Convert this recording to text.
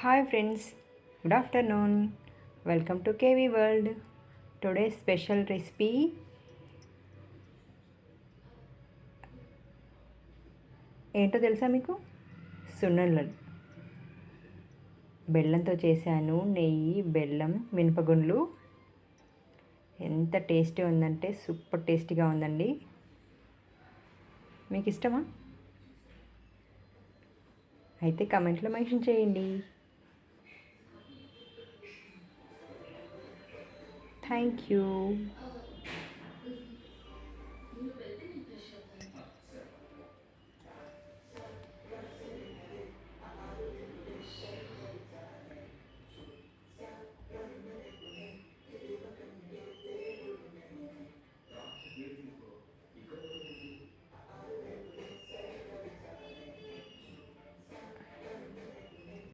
Hi friends, good afternoon. Welcome to KV world. Today special recipe ఏంటో తెలుసా మీకు? సున్నుండలు. బెల్లంతో చేశాను. నెయ్యి, బెల్లం, మినపగుండ్లు. ఎంత టేస్టీ ఉందంటే సూపర్ టేస్టీగా ఉందండి. మీకు ఇష్టమా? అయితే కమెంట్లో మెన్షన్ చేయండి. Thank you.